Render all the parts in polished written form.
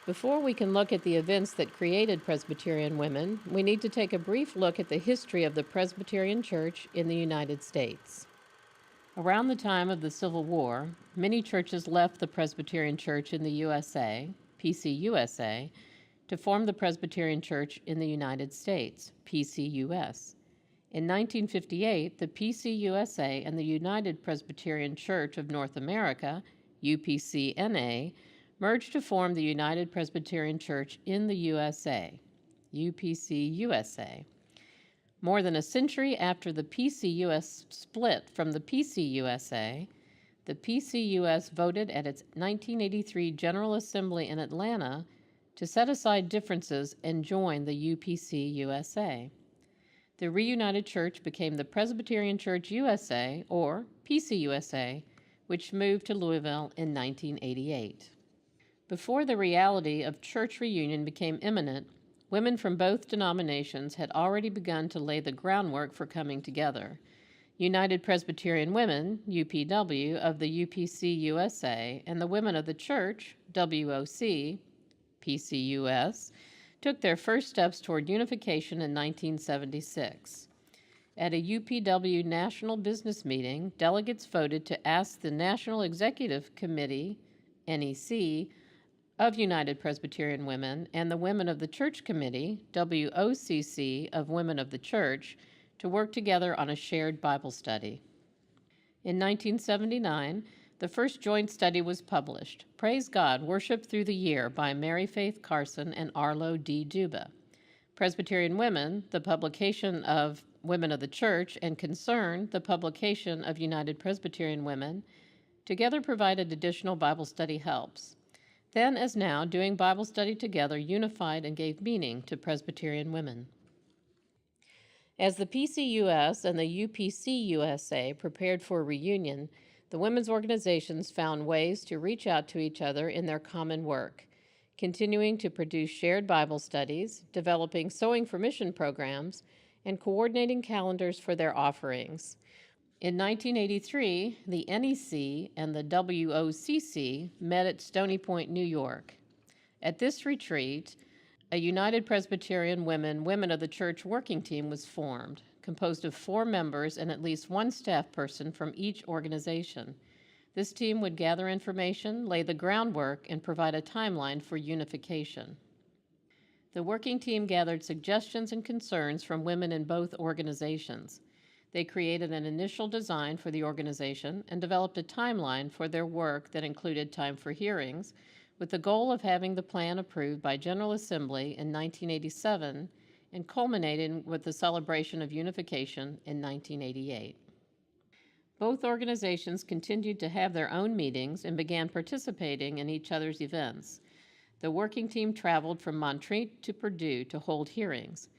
Before we can look at the events that created Presbyterian women, we need to take a brief look at the history of the Presbyterian Church in the United States. Around the time of the Civil War, many churches left the Presbyterian Church in the USA, PCUSA, to form the Presbyterian Church in the United States, PCUS. In 1958, the PCUSA and the United Presbyterian Church of North America, UPCNA, merged to form the United Presbyterian Church in the USA, UPCUSA. More than a century after the PCUS split from the PCUSA, the PCUS voted at its 1983 General Assembly in Atlanta to set aside differences and join the UPCUSA. The reunited church became the Presbyterian Church USA, or PCUSA, which moved to Louisville in 1988. Before the reality of church reunion became imminent, women from both denominations had already begun to lay the groundwork for coming together. United Presbyterian Women, UPW, of the UPC-USA, and the Women of the Church, WOC, PCUS, took their first steps toward unification in 1976. At a UPW National Business Meeting, delegates voted to ask the National Executive Committee, NEC, of United Presbyterian Women and the Women of the Church Committee, WOCC, of Women of the Church, to work together on a shared Bible study. In 1979, the first joint study was published, Praise God, Worship Through the Year by Mary Faith Carson and Arlo D. Duba. Presbyterian Women, the publication of Women of the Church, and Concern, the publication of United Presbyterian Women, together provided additional Bible study helps. Then, as now, doing Bible study together unified and gave meaning to Presbyterian women. As the PCUS and the UPC-USA prepared for reunion, the women's organizations found ways to reach out to each other in their common work, continuing to produce shared Bible studies, developing Sewing for Mission programs, and coordinating calendars for their offerings. In 1983, the NEC and the WOCC met at Stony Point, New York. At this retreat, a United Presbyterian Women of the Church working team was formed, composed of 4 members and at least 1 staff person from each organization. This team would gather information, lay the groundwork, and provide a timeline for unification. The working team gathered suggestions and concerns from women in both organizations. They created an initial design for the organization and developed a timeline for their work that included time for hearings, with the goal of having the plan approved by General Assembly in 1987 and culminating with the celebration of unification in 1988. Both organizations continued to have their own meetings and began participating in each other's events. The working team traveled from Montreat to Purdue to hold hearings.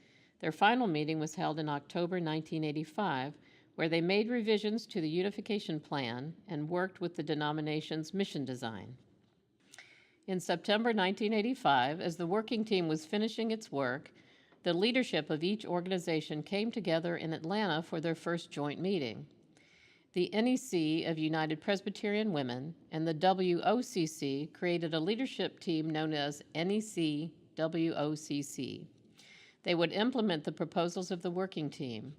Their final meeting was held in October 1985, where they made revisions to the unification plan and worked with the denomination's mission design. In September 1985, as the working team was finishing its work, the leadership of each organization came together in Atlanta for their first joint meeting. The NEC of United Presbyterian Women and the WOCC created a leadership team known as NEC WOCC. They would implement the proposals of the working team.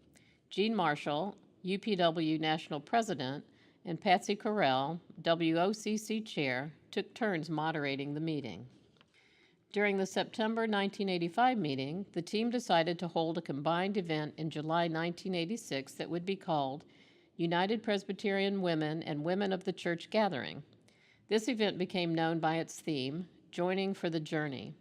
Jean Marshall, UPW National President, and Patsy Correll, WOCC Chair, took turns moderating the meeting. During the September 1985 meeting, the team decided to hold a combined event in July 1986 that would be called United Presbyterian Women and Women of the Church Gathering. This event became known by its theme, Joining for the Journey.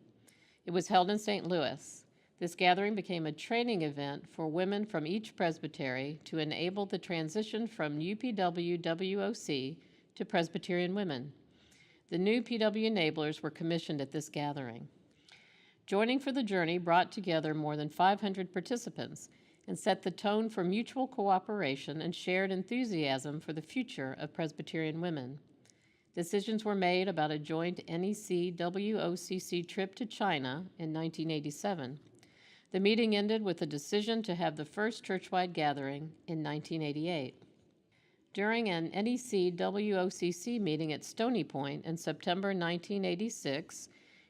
It was held in St. Louis. This gathering became a training event for women from each presbytery to enable the transition from UPW-WOC to Presbyterian women. The new PW enablers were commissioned at this gathering. Joining for the Journey brought together more than 500 participants and set the tone for mutual cooperation and shared enthusiasm for the future of Presbyterian women. Decisions were made about a joint NEC-WOCC trip to China in 1987. The meeting ended with a decision to have the first churchwide gathering in 1988. During an NEC-WOCC meeting at Stony Point in September 1986,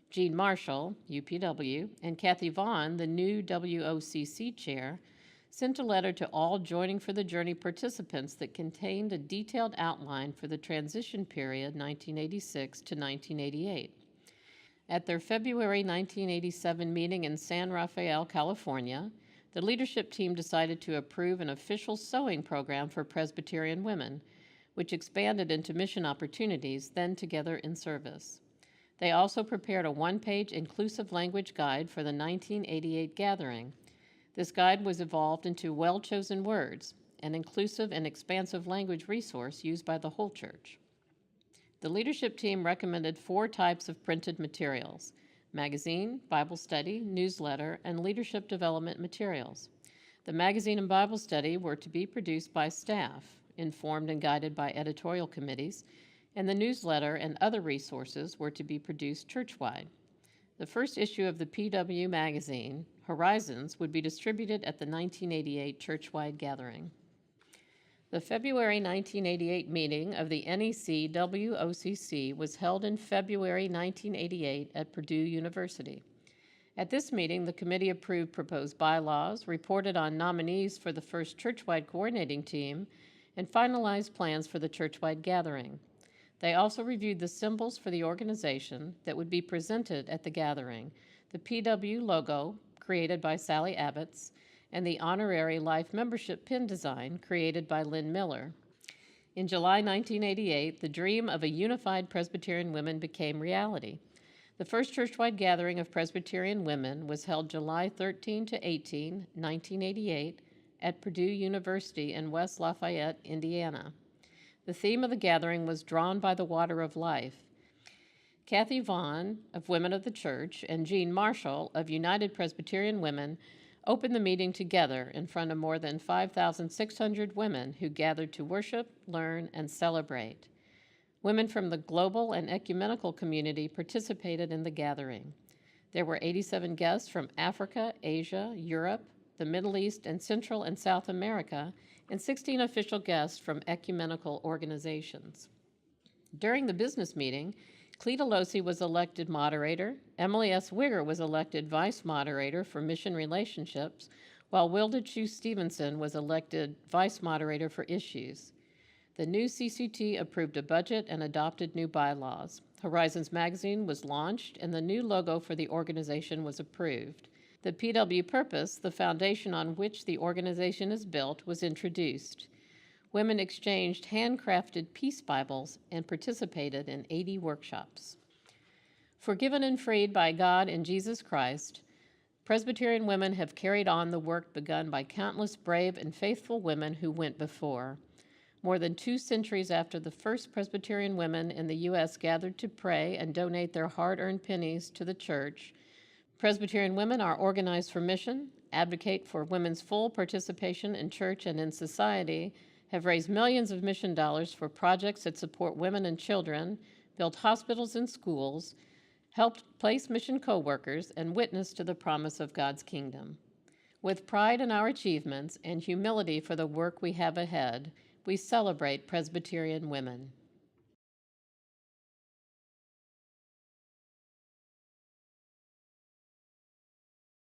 Jean Marshall, UPW, and Kathy Vaughn, the new WOCC chair, sent a letter to all Joining for the Journey participants that contained a detailed outline for the transition period 1986 to 1988. At their February 1987 meeting in San Rafael, California, the leadership team decided to approve an official sewing program for Presbyterian women, which expanded into mission opportunities, then Together in Service. They also prepared a one-page inclusive language guide for the 1988 gathering. This guide was evolved into Well-Chosen Words, an inclusive and expansive language resource used by the whole church. The leadership team recommended 4 types of printed materials: magazine, Bible study, newsletter, and leadership development materials. The magazine and Bible study were to be produced by staff, informed and guided by editorial committees, and the newsletter and other resources were to be produced churchwide. The first issue of the PW magazine, Horizons, would be distributed at the 1988 Churchwide Gathering. The February 1988 meeting of the NEC WOCC was held in February 1988 at Purdue University. At this meeting, the committee approved proposed bylaws, reported on nominees for the first churchwide coordinating team, and finalized plans for the churchwide gathering. They also reviewed the symbols for the organization that would be presented at the gathering: the PW logo, created by Sally Abbots, and the honorary life membership pin design created by Lynn Miller. In July 1988, the dream of a unified Presbyterian women became reality. The first churchwide gathering of Presbyterian women was held July 13 to 18, 1988, at Purdue University in West Lafayette, Indiana. The theme of the gathering was Drawn by the Water of Life. Kathy Vaughn of Women of the Church and Jean Marshall of United Presbyterian Women opened the meeting together in front of more than 5,600 women who gathered to worship, learn, and celebrate. Women from the global and ecumenical community participated in the gathering. There were 87 guests from Africa, Asia, Europe, the Middle East, and Central and South America, and 16 official guests from ecumenical organizations. During the business meeting, Cleta Losi was elected moderator, Emily S. Wigger was elected vice moderator for mission relationships, while Wilda Chu Stevenson was elected vice moderator for issues. The new CCT approved a budget and adopted new bylaws. Horizons magazine was launched, and the new logo for the organization was approved. The PW purpose, the foundation on which the organization is built, was introduced. Women exchanged handcrafted peace Bibles and participated in 80 workshops. Forgiven and freed by God in Jesus Christ, Presbyterian women have carried on the work begun by countless brave and faithful women who went before. More than 2 centuries after the first Presbyterian women in the U.S. gathered to pray and donate their hard-earned pennies to the church, Presbyterian women are organized for mission, advocate for women's full participation in church and in society, have raised millions of mission dollars for projects that support women and children, built hospitals and schools, helped place mission co-workers, and witnessed to the promise of God's kingdom. With pride in our achievements and humility for the work we have ahead, we celebrate Presbyterian women.